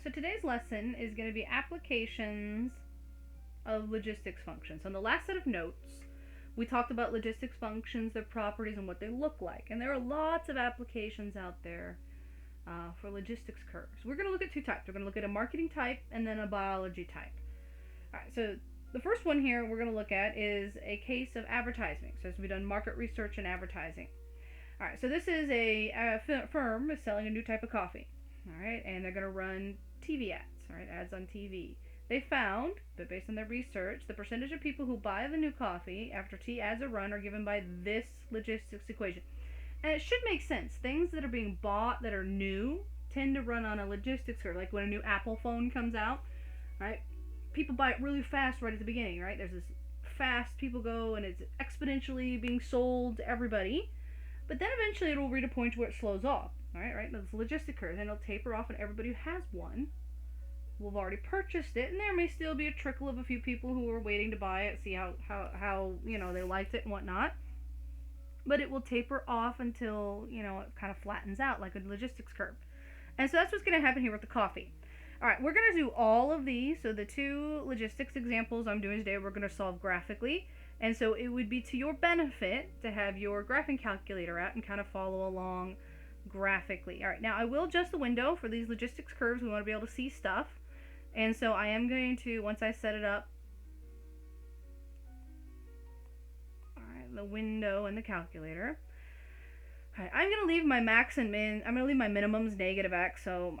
so today's lesson is going to be applications of logistics functions. So in the last set of notes, we talked about logistics functions, their properties, and what they look like. And there are lots of applications out there for logistics curves. We're going to look at two types. We're going to look at a marketing type and then a biology type. All right, so the first one here we're going to look at is a case of advertising. So we've done market research and advertising. All right, so this is a firm is selling a new type of coffee. All right, and they're going to run TV ads, all right, ads on TV. They found that based on their research, the percentage of people who buy the new coffee after ads are run are given by this logistics equation. And it should make sense. Things that are being bought that are new tend to run on a logistics curve. Like when a new Apple phone comes out, right? People buy it really fast right at the beginning, right? There's this fast people go and it's exponentially being sold to everybody. But then eventually it'll reach a point where it slows off. Right? That's logistic curve, and it'll taper off, and everybody who has one will have already purchased it, and there may still be a trickle of a few people who are waiting to buy it, see how they liked it and whatnot. But it will taper off until it kind of flattens out like a logistics curve. And so that's what's going to happen here with the coffee. All right, we're going to do all of these. So the two logistics examples I'm doing today, we're going to solve graphically. And so it would be to your benefit to have your graphing calculator out and kind of follow along graphically. All right, now I will adjust the window for these logistics curves. We want to be able to see stuff. And so I am going to, once I set it up, all right, the window and the calculator. All right, I'm going to leave my max and min, I'm going to leave my minimums negative x. So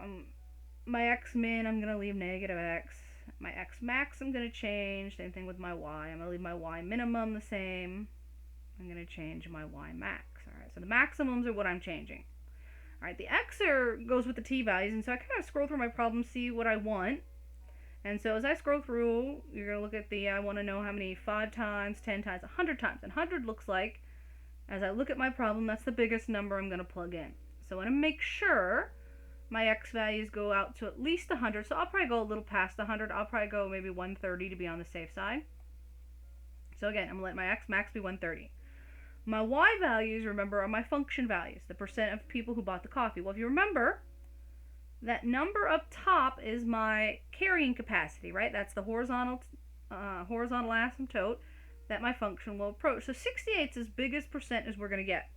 my x min, I'm going to leave negative x. My x max, I'm going to change. Same thing with my y. I'm going to leave my y minimum the same. I'm going to change my y max. All right, so the maximums are what I'm changing. Alright, the xer goes with the t values, and so I kind of scroll through my problem, see what I want. And so as I scroll through, you're going to look at I want to know how many 5 times, 10 times, 100 times. And 100 looks like, as I look at my problem, that's the biggest number I'm going to plug in. So I want to make sure my x values go out to at least 100. So I'll probably go a little past 100. I'll probably go maybe 130 to be on the safe side. So again, I'm going to let my x max be 130. My y values, remember, are my function values, the percent of people who bought the coffee. Well, if you remember, that number up top is my carrying capacity, right? That's the horizontal asymptote that my function will approach. So 68 is as big as percent as we're going to get.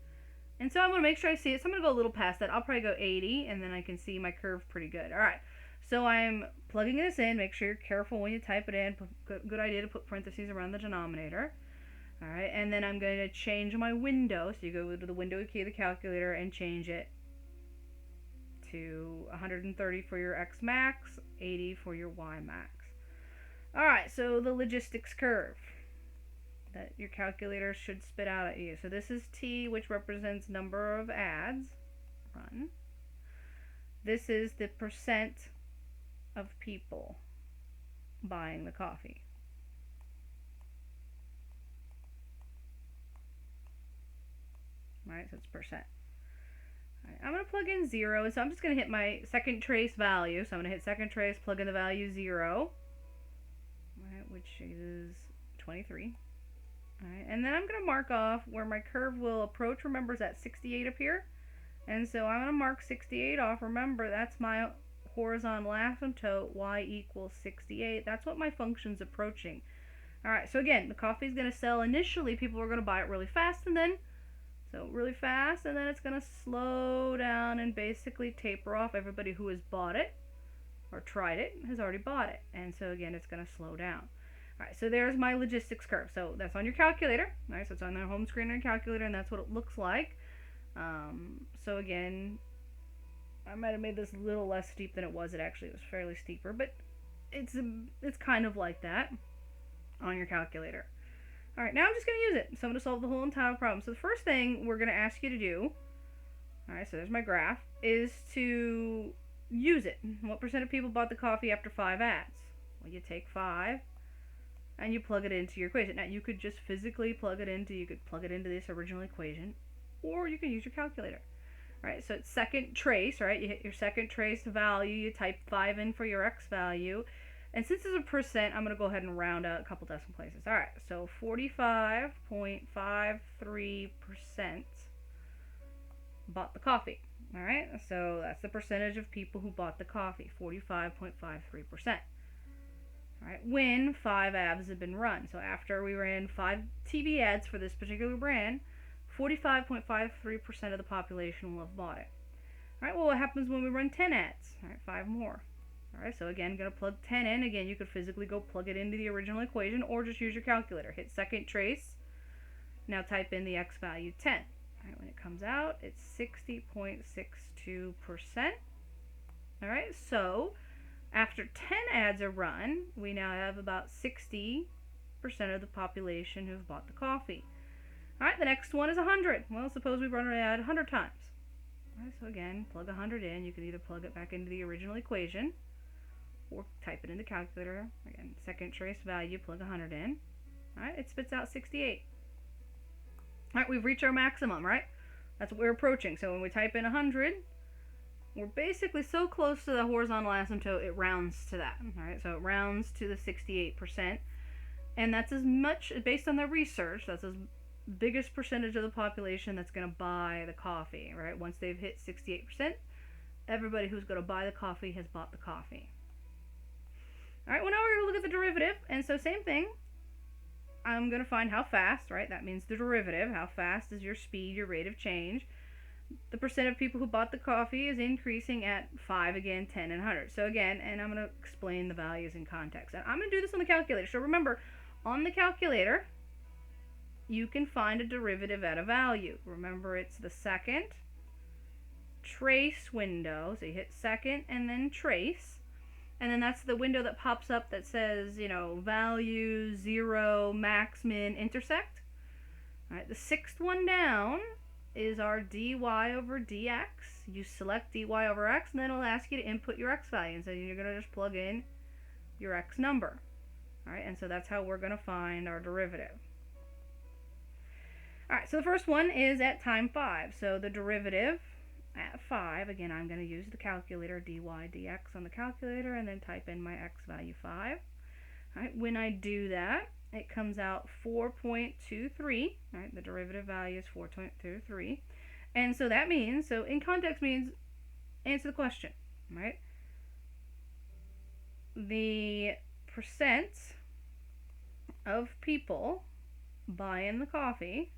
And so I'm going to make sure I see it. So I'm going to go a little past that. I'll probably go 80, and then I can see my curve pretty good. All right. So I'm plugging this in. Make sure you're careful when you type it in. Good idea to put parentheses around the denominator. Alright, and then I'm going to change my window. So you go to the window key of the calculator and change it to 130 for your x max, 80 for your y max. Alright, so the logistics curve that your calculator should spit out at you. So this is T, which represents number of ads run. This is the percent of people buying the coffee. Right, so it's percent. Right, I'm going to plug in 0, so I'm just going to hit my second trace value. So I'm going to hit second trace, plug in the value 0, right, which is 23. Right, and then I'm going to mark off where my curve will approach. Remember, it's at 68 up here. And so I'm going to mark 68 off. Remember, that's my horizontal asymptote, y equals 68. That's what my function's approaching. Alright, so again, the coffee is going to sell initially. People are going to buy it really fast, and then really fast, and then it's going to slow down and basically taper off. Everybody who has bought it or tried it has already bought it, and so again it's going to slow down. Alright, so there's my logistics curve. So that's on your calculator. Alright, so it's on the home screen on your calculator, and that's what it looks like. So again, I might have made this a little less steep than it was. It was fairly steeper, but it's kind of like that on your calculator. Alright, now I'm just going to use it. So I'm going to solve the whole entire problem. So the first thing we're going to ask you to do, alright, so there's my graph, is to use it. What percent of people bought the coffee after 5 ads? Well, you take 5 and you plug it into your equation. Now, you could just physically plug it into this original equation, or you can use your calculator. Alright, so it's second trace, right? You hit your second trace value, you type 5 in for your x value. And since it's a percent, I'm going to go ahead and round out a couple decimal places. Alright, so 45.53% bought the coffee. All right, so that's the percentage of people who bought the coffee, 45.53%. All right, when 5 ads have been run. So after we ran 5 TV ads for this particular brand, 45.53% of the population will have bought it. All right, well, what happens when we run 10 ads? All right, 5 more. All right, so again, going to plug 10 in. Again, you could physically go plug it into the original equation or just use your calculator. Hit second trace. Now type in the x value 10. All right, when it comes out, it's 60.62%. All right, so after 10 ads are run, we now have about 60% of the population who've bought the coffee. All right, the next one is 100. Well, suppose we run an ad 100 times. All right, so again, plug 100 in. You can either plug it back into the original equation or type it in the calculator. Again, second trace value, plug 100 in. All right, it spits out 68. All right, we've reached our maximum, right? That's what we're approaching. So when we type in 100, we're basically so close to the horizontal asymptote, it rounds to that. All right, so it rounds to the 68%. And that's as much, based on the research, that's as biggest percentage of the population that's going to buy the coffee, right? Once they've hit 68%, everybody who's going to buy the coffee has bought the coffee. All right, well, now we're going to look at the derivative. And so same thing. I'm going to find how fast, right? That means the derivative. How fast is your speed, your rate of change? The percent of people who bought the coffee is increasing at 5, again, 10, and 100. So again, and I'm going to explain the values in context. And I'm going to do this on the calculator. So remember, on the calculator, you can find a derivative at a value. Remember, it's the second trace window. So you hit second and then trace. And then that's the window that pops up that says, value, 0, max, min, intersect. All right, the sixth one down is our dy over dx. You select dy over x, and then it'll ask you to input your x value. And so you're going to just plug in your x number. All right, and so that's how we're going to find our derivative. All right, so the first one is at time 5. So the derivative at 5, again, I'm going to use the calculator, dy dx on the calculator, and then type in my x value 5. All right, when I do that, it comes out 4.23. All right, the derivative value is 4.23. And so that means, so in context means answer the question, right? The percent of people buying the coffee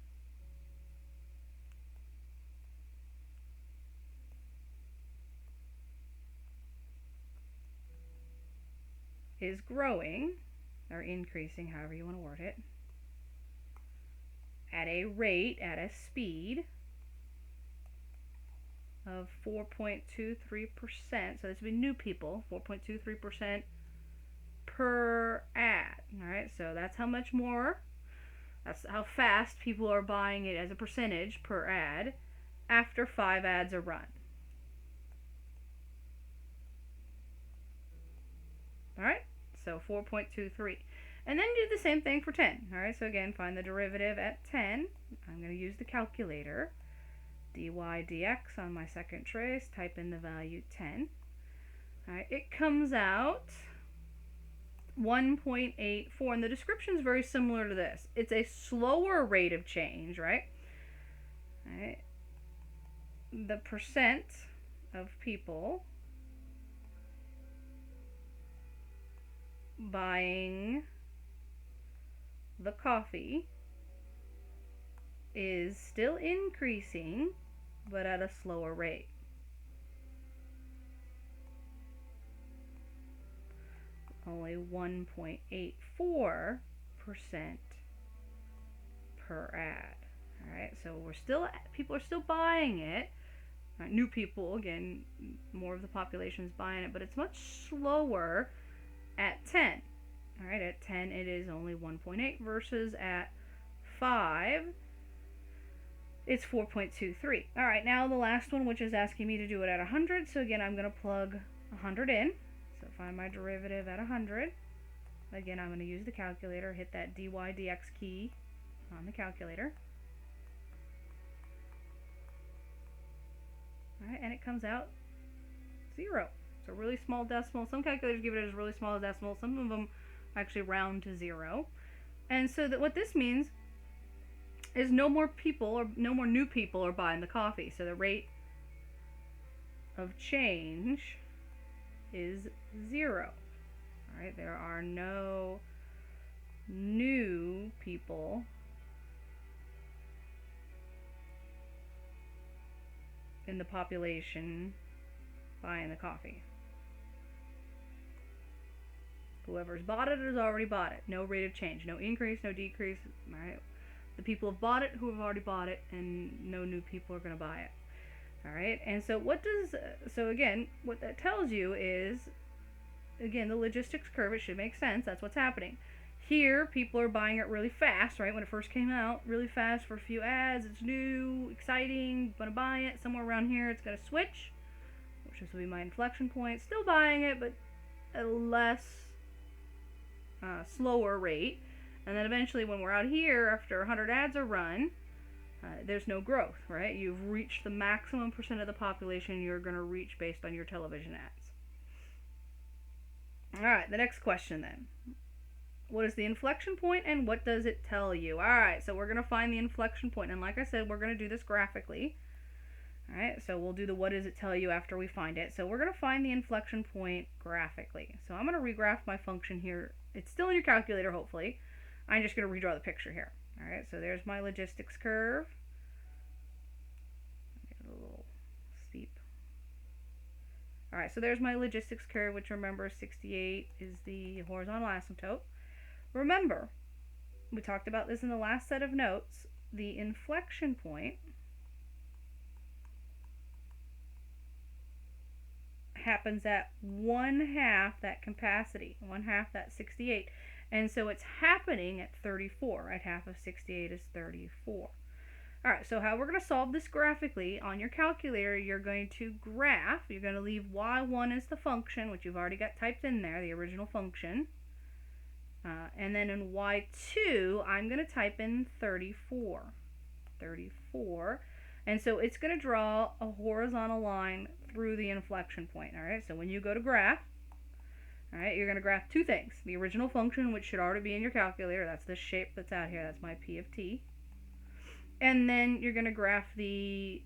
is growing, or increasing, however you want to word it, at a rate, at a speed of 4.23%. So this would be new people, 4.23% per ad. All right, so that's how much more, that's how fast people are buying it as a percentage per ad after 5 ads are run. All right, so 4.23. And then do the same thing for 10. All right, so again, find the derivative at 10. I'm going to use the calculator. dy dx on my second trace, type in the value 10. All right, it comes out 1.84, and the description is very similar to this. It's a slower rate of change, right? All right. The percent of people buying the coffee is still increasing, but at a slower rate. Only 1.84% per ad. All right, so people are still buying it. Right, new people, again, more of the population is buying it, but it's much slower at 10. All right, at 10 it is only 1.8 versus at 5 it's 4.23. All right, now the last one, which is asking me to do it at 100. So again, I'm going to plug 100 in. So find my derivative at 100. Again, I'm going to use the calculator, hit that dy dx key on the calculator. All right, and it comes out 0. It's a really small decimal. Some calculators give it as really small decimal. Some of them actually round to 0. And so that what this means is no more people, or no more new people are buying the coffee. So the rate of change is 0. All right, there are no new people in the population buying the coffee. Whoever's bought it has already bought it. No rate of change, no increase, no decrease. All right, the people have bought it who have already bought it, and no new people are going to buy it. All right, and so again, what that tells you is, again, the logistics curve, it should make sense. That's what's happening. Here, people are buying it really fast, right? When it first came out, really fast for a few ads. It's new, exciting, gonna buy it. Somewhere around here, it's gonna switch, which will be my inflection point. Still buying it, but at a less slower rate. And then eventually, when we're out here, after 100 ads are run, there's no growth, right? You've reached the maximum percent of the population you're going to reach based on your television ads. All right, the next question then. What is the inflection point and what does it tell you? All right, so we're going to find the inflection point. And like I said, we're going to do this graphically. All right, so we'll do the what does it tell you after we find it. So we're going to find the inflection point graphically. So I'm going to regraph my function here. It's still in your calculator, hopefully. I'm just going to redraw the picture here. All right, so there's my logistics curve. Get it a little steep. All right, so there's my logistics curve, which remember 68 is the horizontal asymptote. Remember, we talked about this in the last set of notes. The inflection point happens at 1/2 that capacity, 1/2 that 68. And so it's happening at 34, right? Half of 68 is 34. All right, so how we're going to solve this graphically, on your calculator, you're going to graph. You're going to leave y1 as the function, which you've already got typed in there, the original function. And then in y2, I'm going to type in 34. 34. And so it's going to draw a horizontal line through the inflection point. All right, so when you go to graph, all right, you're going to graph two things. The original function, which should already be in your calculator. That's this shape that's out here. That's my P of t. And then you're going to graph the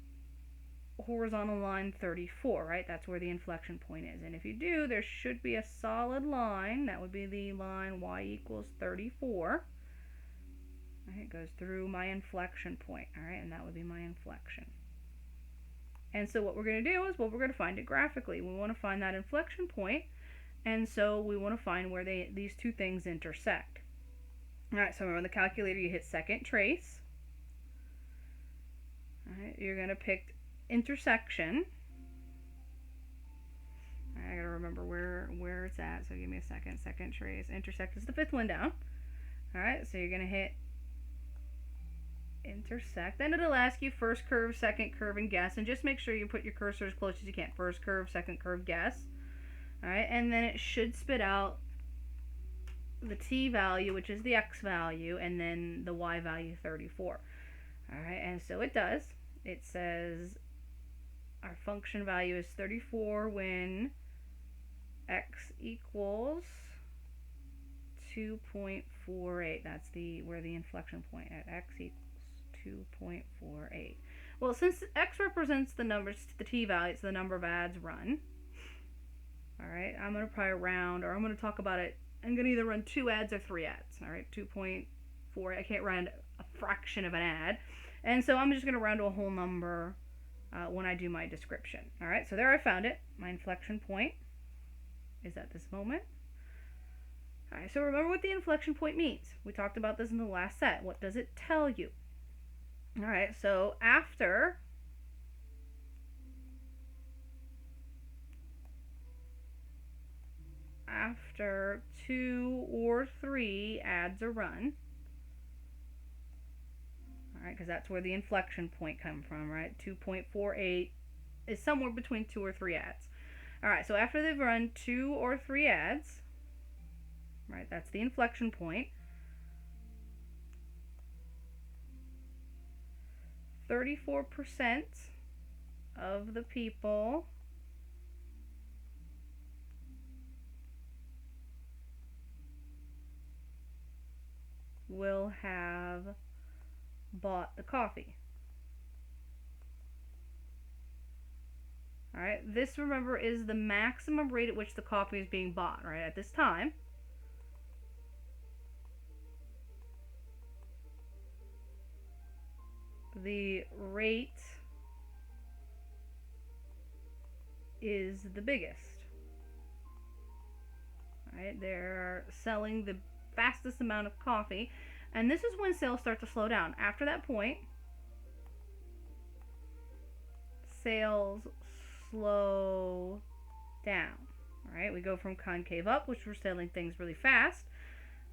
horizontal line 34, right? That's where the inflection point is. And if you do, there should be a solid line. That would be the line y equals 34. All right, it goes through my inflection point. All right, and that would be my inflection. And so what we're going to do is, well, we're going to find it graphically. We want to find that inflection point. And so we want to find where these two things intersect. All right, so remember on the calculator, you hit second trace. All right, you're going to pick intersection. All right, I got to remember where it's at, so give me a second. Second trace. Intersect is the fifth one down. All right, so you're going to hit intersect. Then it'll ask you first curve, second curve, and guess. And just make sure you put your cursor as close as you can. First curve, second curve, guess. All right, and then it should spit out the t value, which is the x value, and then the y value, 34. All right, and so it does. It says our function value is 34 when x equals 2.48. That's where the inflection point at x equals 2.48. Well, since x represents the numbers, the t value, it's the number of ads run. All right, I'm going to probably round, or I'm going to talk about it. I'm going to either run 2 ads or 3 ads. All right, 2.4. I can't run a fraction of an ad. And so I'm just going to round to a whole number when I do my description. All right, so there I found it. My inflection point is at this moment. All right, so remember what the inflection point means. We talked about this in the last set. What does it tell you? All right, so after after 2 or 3 ads are run, all right, because that's where the inflection point comes from, right? 2.48 is somewhere between 2 or 3 ads. All right, so after they've run 2 or 3 ads, right, that's the inflection point. 34% of the people will have bought the coffee. All right, this, remember, is the maximum rate at which the coffee is being bought, right, at this time. The rate is the biggest. All right, they're selling the fastest amount of coffee, and this is when sales start to slow down. After that point, sales slow down. All right, we go from concave up, which we're selling things really fast.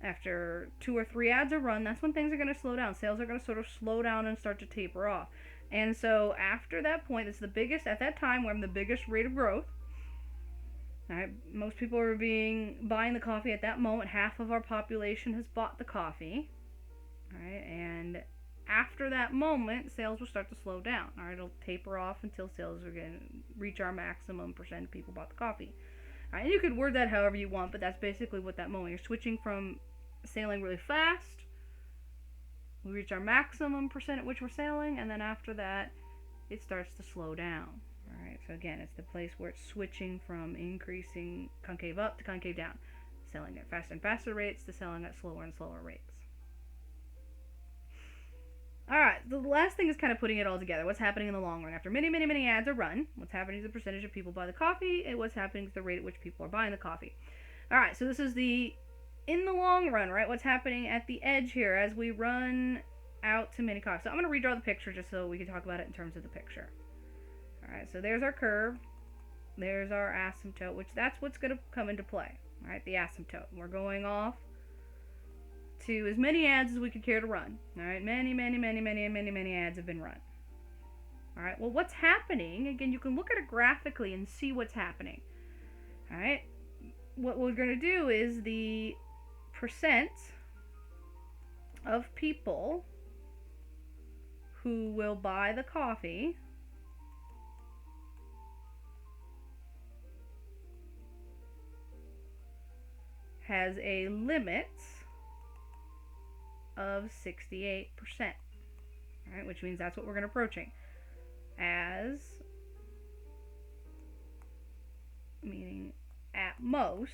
After 2 or 3 ads are run, that's when things are going to slow down. Sales are going to sort of slow down and start to taper off. And so after that point, it's the biggest, at that time, we're in the biggest rate of growth. All right, most people are buying the coffee at that moment. Half of our population has bought the coffee. All right, and after that moment, sales will start to slow down. All right, it'll taper off until sales are going to reach our maximum percent of people bought the coffee. All right, and you could word that however you want, but that's basically what that moment. You're switching from sailing really fast. We reach our maximum percent at which we're sailing, and then after that, it starts to slow down. All right, so again, it's the place where it's switching from increasing concave up to concave down, selling at faster and faster rates to selling at slower and slower rates. All right, the last thing is kind of putting it all together. What's happening in the long run? After many, many, many ads are run, what's happening is the percentage of people buy the coffee, and what's happening is the rate at which people are buying the coffee. All right, so this is in the long run, right? What's happening at the edge here as we run out to many coffee. So I'm going to redraw the picture just so we can talk about it in terms of the picture. All right, so there's our curve. There's our asymptote, which that's what's going to come into play. All right, the asymptote. We're going off to as many ads as we could care to run. All right, many ads have been run. All right, well, what's happening? Again, you can look at it graphically and see what's happening. All right, what we're going to do is the percent of people who will buy the coffee has a limit of 68%. All right, which means that's what we're going to approaching as, meaning at most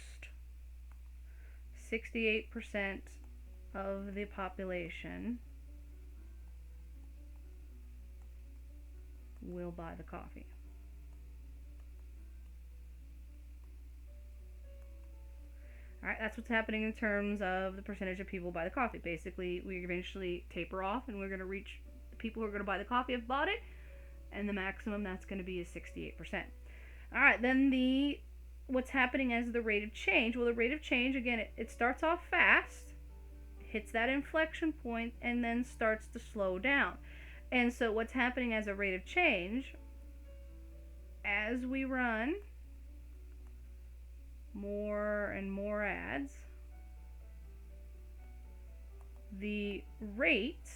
68% of the population will buy the coffee. All right, that's what's happening in terms of the percentage of people buy the coffee. Basically, we eventually taper off, and we're going to reach the people who are going to buy the coffee have bought it, and the maximum that's going to be is 68%. All right, then what's happening as the rate of change? Well, the rate of change, again, it starts off fast, hits that inflection point, and then starts to slow down. And so what's happening as a rate of change, as we run more and more ads, the rate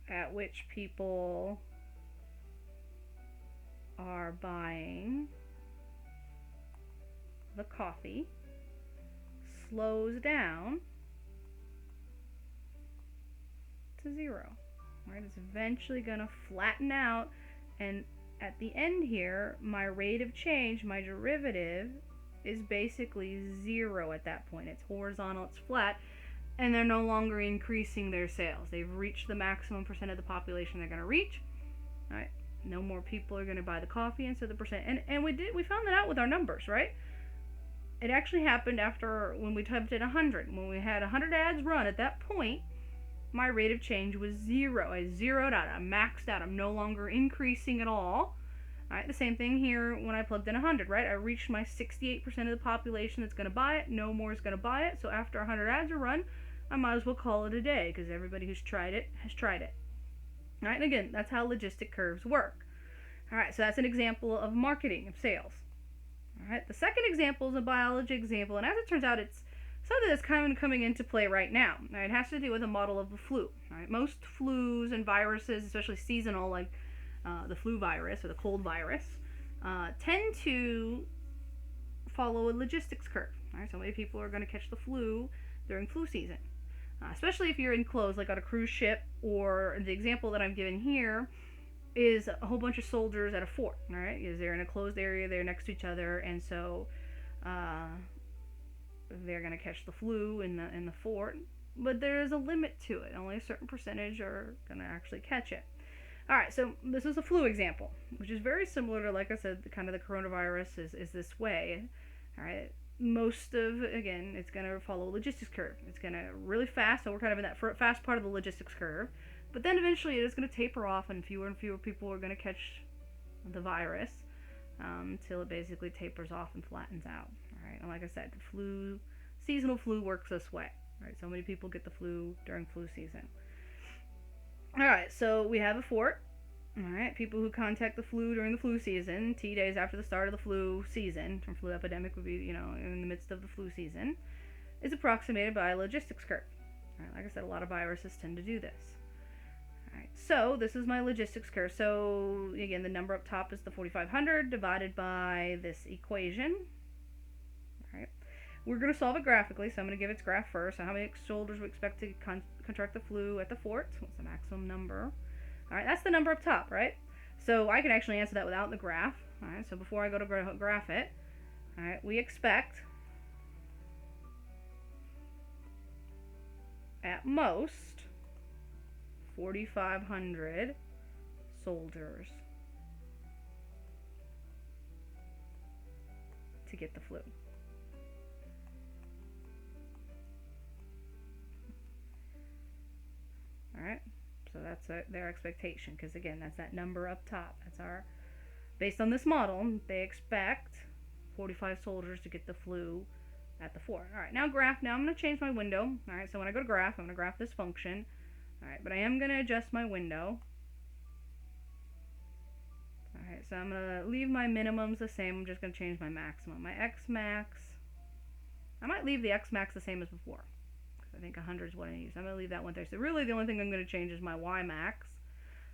at which people are buying the coffee slows down to 0. Right, it's eventually going to flatten out, and at the end here, my rate of change, my derivative, is basically 0 at that point. It's horizontal, it's flat, and they're no longer increasing their sales. They've reached the maximum percent of the population they're going to reach. All right, no more people are going to buy the coffee, and so the percent, and we found that out with our numbers, right? It actually happened after when we typed in 100. When we had 100 ads run, at that point, my rate of change was 0. I zeroed out. I maxed out. I'm no longer increasing at all. All right, the same thing here when I plugged in 100, right? I reached my 68% of the population that's going to buy it. No more is going to buy it. So after 100 ads are run, I might as well call it a day because everybody who's tried it has tried it. All right, and again, that's how logistic curves work. All right, so that's an example of marketing, of sales. All right, the second example is a biology example, and as it turns out, it's something that's kind of coming into play right now. All right, it has to do with a model of the flu. All right, most flus and viruses, especially seasonal, like the flu virus or the cold virus, tend to follow a logistics curve. All right, so many people are going to catch the flu during flu season. especially if you're enclosed, like on a cruise ship, or the example that I'm given here is a whole bunch of soldiers at a fort, all right? Because they're in a closed area, they're next to each other, and so uh, they're going to catch the flu in the fort. But there is a limit to it. Only a certain percentage are going to actually catch it. All right, so this is a flu example, which is very similar to, like I said, kind of the coronavirus is this way. All right, most of, again, it's going to follow a logistics curve. It's going to really fast, so we're kind of in that fast part of the logistics curve. But then eventually it is going to taper off, and fewer people are going to catch the virus until it basically tapers off and flattens out. All right, and like I said, seasonal flu works this way. All right, so many people get the flu during flu season. All right, so we have a fort. All right, people who contact the flu during the flu season, T days after the start of the flu season, or flu epidemic would be, in the midst of the flu season, is approximated by a logistics curve. All right, like I said, a lot of viruses tend to do this. All right, so this is my logistics curve. So again, the number up top is the 4,500 divided by this equation. All right, we're going to solve it graphically, so I'm going to give its graph first. So how many soldiers we expect to contract the flu at the fort? What's the maximum number? All right, that's the number up top, right? So I can actually answer that without the graph. All right, so before I go to graph it, all right, we expect at most 4,500 soldiers to get the flu. All right, so that's their expectation, because again, that's that number up top. That's based on this model, they expect 45 soldiers to get the flu at the fort. All right, now graph. Now I'm going to change my window. All right, so when I go to graph, I'm going to graph this function. All right, but I am going to adjust my window. All right, so I'm going to leave my minimums the same. I'm just going to change my maximum. My x max, I might leave the x max the same as before. I think 100 is what I use. I'm going to leave that one there. So really the only thing I'm going to change is my y max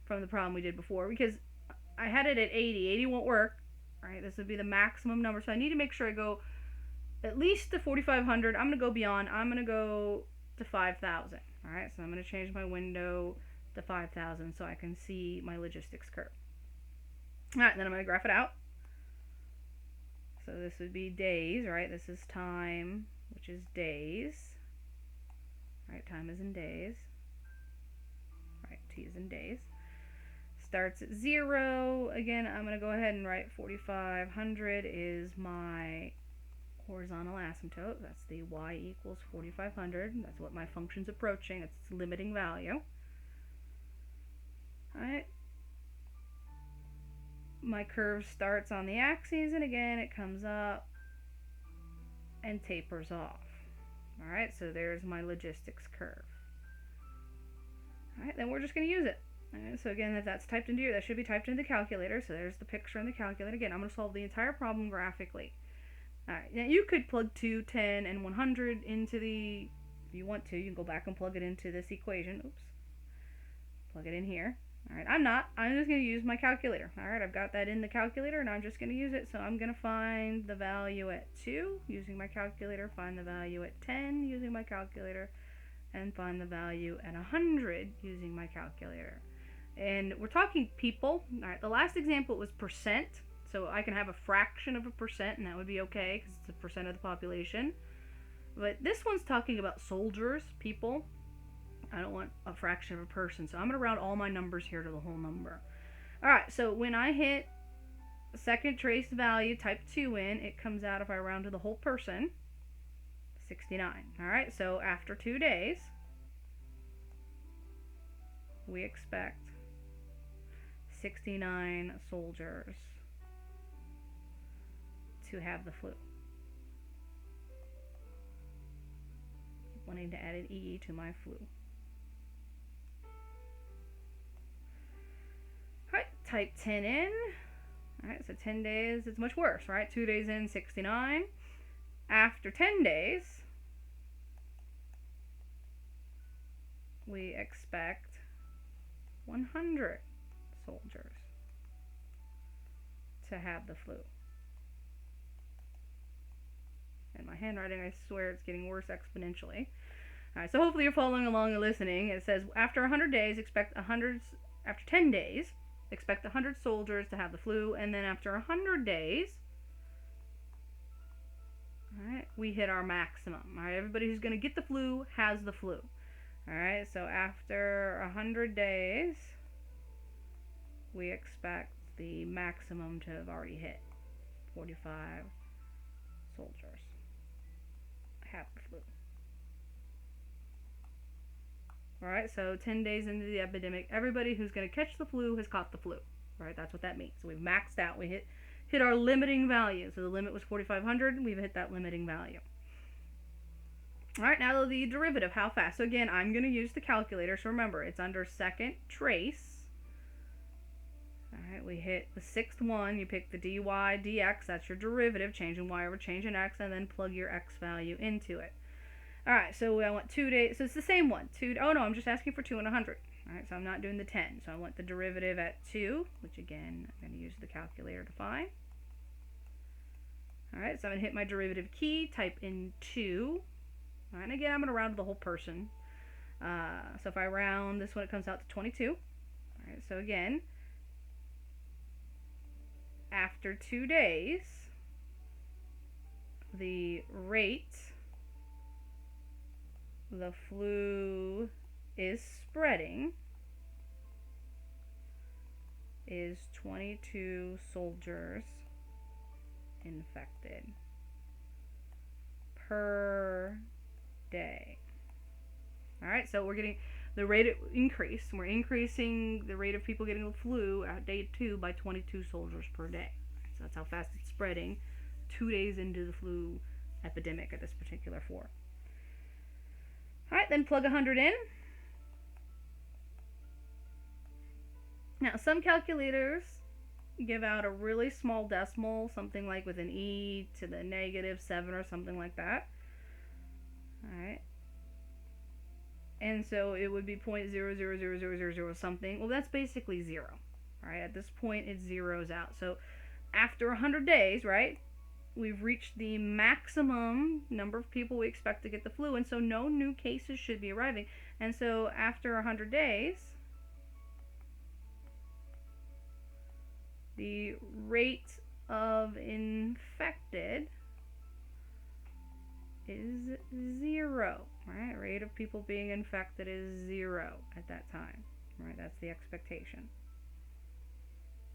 from the problem we did before, because I had it at 80. 80 won't work. All right, this would be the maximum number. So I need to make sure I go at least to 4,500. I'm going to go beyond. I'm going to go to 5,000. All right, so I'm going to change my window to 5,000 so I can see my logistics curve. All right, then I'm going to graph it out. So this would be days, right? This is time, which is days. All right, time is in days. All right, T is in days. Starts at 0. Again, I'm going to go ahead and write 4,500 is my horizontal asymptote. That's the y equals 4,500. That's what my function's approaching. It's its limiting value. Alright. My curve starts on the axis, and again, it comes up and tapers off. Alright, so there's my logistics curve. Alright, then we're just going to use it. Alright, so again, if that's typed into that should be typed into the calculator. So there's the picture in the calculator. Again, I'm going to solve the entire problem graphically. Alright, now you could plug 2, 10, and 100 into the, if you want to, you can go back and plug it into this equation. Oops. Plug it in here. Alright, I'm not. I'm just going to use my calculator. Alright, I've got that in the calculator, and I'm just going to use it. So I'm going to find the value at 2 using my calculator, find the value at 10 using my calculator, and find the value at 100 using my calculator. And we're talking people. Alright, the last example was percent. So I can have a fraction of a percent, and that would be okay because it's a percent of the population. But this one's talking about soldiers, people. I don't want a fraction of a person, so I'm going to round all my numbers here to the whole number. Alright, so when I hit second trace value, type 2 in, it comes out, if I round to the whole person, 69. Alright, so after 2 days, we expect 69 soldiers to have the flu. Wanting to add an E to my flu. Alright, type 10 in. Alright, so 10 days, it's much worse, right? 2 days in, 69. After 10 days, we expect 100 soldiers to have the flu. And my handwriting, I swear it's getting worse exponentially. All right, so hopefully you're following along and listening. It says after 100 days, after 10 days, expect 100 soldiers to have the flu, and then after 100 days, all right, we hit our maximum. All right, everybody who's going to get the flu has the flu. All right, so after 100 days, we expect the maximum to have already hit. 45 soldiers have the flu. Alright, so 10 days into the epidemic, everybody who's going to catch the flu has caught the flu. Right, that's what that means. So we've maxed out. We hit our limiting value. So the limit was 4,500. We've hit that limiting value. Alright, now the derivative, how fast? So again, I'm going to use the calculator. So remember, it's under second trace. Alright, we hit the sixth one. You pick the dy dx. That's your derivative, changing y over changing x, and then plug your x value into it. Alright, so I want 2 days. So it's the same one. Oh no, I'm just asking for 2 and 100. Alright, so I'm not doing the 10. So I want the derivative at 2, which again, I'm going to use the calculator to find. Alright, so I'm going to hit my derivative key, type in 2. Alright, and again, I'm going to round the whole person. So if I round this one, it comes out to 22. Alright, so again, after 2 days, the rate the flu is spreading is 22 soldiers infected per day. Alright, so we're getting the rate of increase. We're increasing the rate of people getting the flu at day 2 by 22 soldiers per day. So that's how fast it's spreading 2 days into the flu epidemic at this particular form. Alright, then plug 100 in. Now, some calculators give out a really small decimal, something like with an e to the -7 or something like that. Alright. And so it would be 0.00000 something. Well, that's basically 0. Alright, at this point it zeroes out. So after 100 days, right, we've reached the maximum number of people we expect to get the flu, and so no new cases should be arriving. And so after 100 days, the rate of infected is 0. Right? Rate of people being infected is 0 at that time. Right? That's the expectation.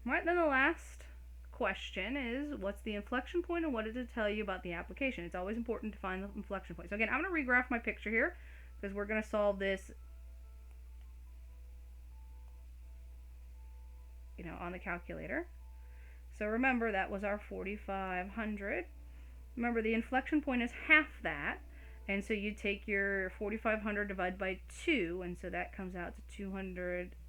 Right, then the last question is, what's the inflection point and what does it tell you about the application? It's always important to find the inflection point. So again, I'm going to regraph my picture here because we're going to solve this, on the calculator. So remember, that was our 4,500. Remember, the inflection point is half that, and so you take your 4,500 divided by 2, and so that comes out to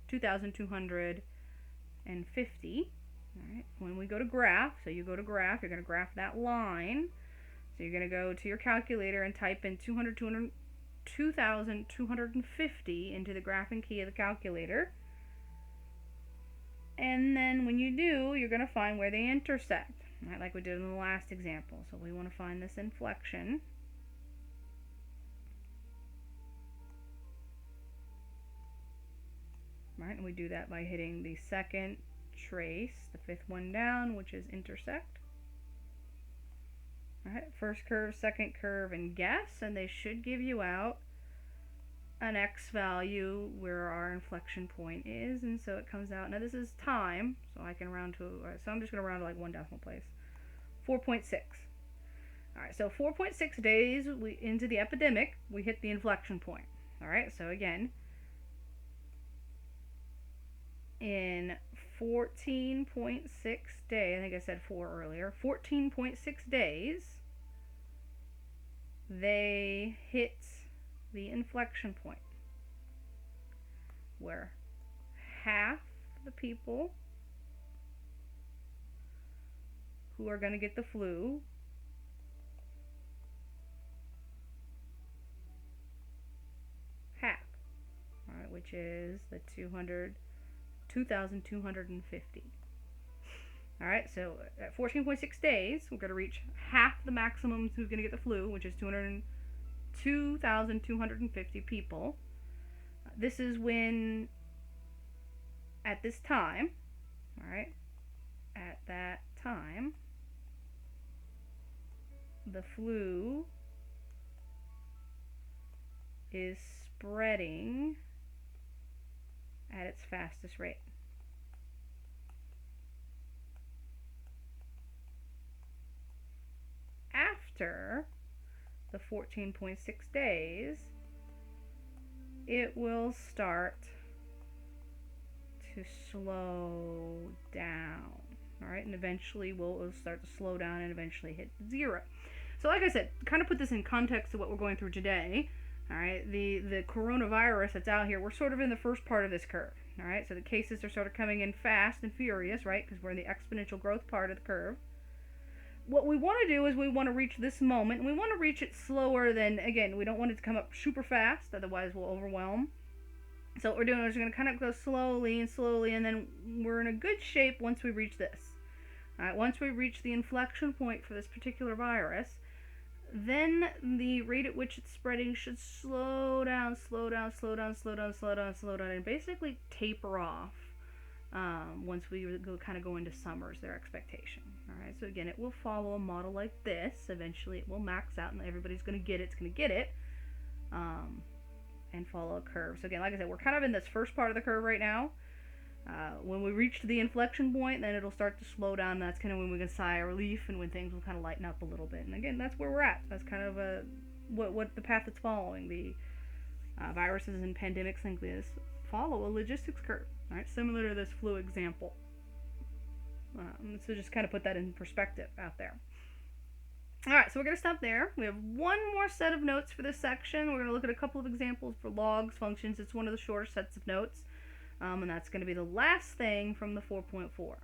2,250. Alright, when we go to graph, so you go to graph, you're going to graph that line. So you're going to go to your calculator and type in 2,250 into the graphing key of the calculator. And then when you do, you're going to find where they intersect, right, like we did in the last example. So we want to find this inflection. Right, and we do that by hitting the second trace, the fifth one down, which is intersect. Alright, first curve, second curve, and guess, and they should give you out an x value where our inflection point is, and so it comes out. Now this is time, so I can round to, so I'm just going to round to like one decimal place. 4.6. Alright, so 4.6 days into the epidemic, we hit the inflection point. Alright, so again, in 14.6 days, I think I said 4 earlier, 14.6 days, they hit the inflection point where half the people who are going to get the flu half, all right, which is the 2,250. Alright, so at 14.6 days, we're going to reach half the maximum who's going to get the flu, which is 2,250 people. This is when, at this time, all right, at that time, the flu is spreading at its fastest rate. After the 14.6 days, it will start to slow down. All right, and eventually we'll start to slow down and eventually hit 0. So like I said, kind of put this in context of what we're going through today. All right, the coronavirus that's out here, we're sort of in the first part of this curve. All right, so the cases are sort of coming in fast and furious, right, because we're in the exponential growth part of the curve. What we want to do is we want to reach this moment, and we want to reach it slower than, again, we don't want it to come up super fast, otherwise we'll overwhelm. So what we're doing is we're going to kind of go slowly and slowly, and then we're in a good shape once we reach this. All right, once we reach the inflection point for this particular virus, then the rate at which it's spreading should slow down, slow down, slow down, slow down, slow down, slow down, and basically taper off once we kind of go into summer is their expectation. All right, so again, it will follow a model like this. Eventually, it will max out, and everybody's going to get it. It's going to get it, and follow a curve. So again, like I said, we're kind of in this first part of the curve right now. When we reach the inflection point, then it'll start to slow down. That's kind of when we can sigh a relief, and when things will kind of lighten up a little bit. And again, that's where we're at. That's kind of what the path it's following. The viruses and pandemics like this follow a logistics curve. All right, similar to this flu example. So just kind of put that in perspective out there. All right, so we're going to stop there. We have one more set of notes for this section. We're going to look at a couple of examples for logs, functions. It's one of the shorter sets of notes, and that's going to be the last thing from the 4.4.